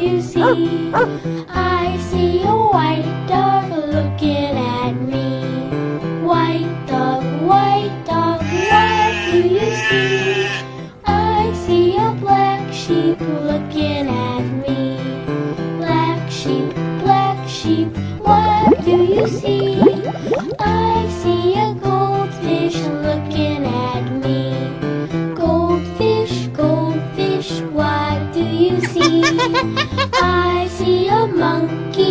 you see? I see a white dog looking at me. White dog, what do you see? I see a black sheep looking at me. Black sheep, what do you see? I see a goldfish looking at me. Goldfish, what do you see? I see a monkey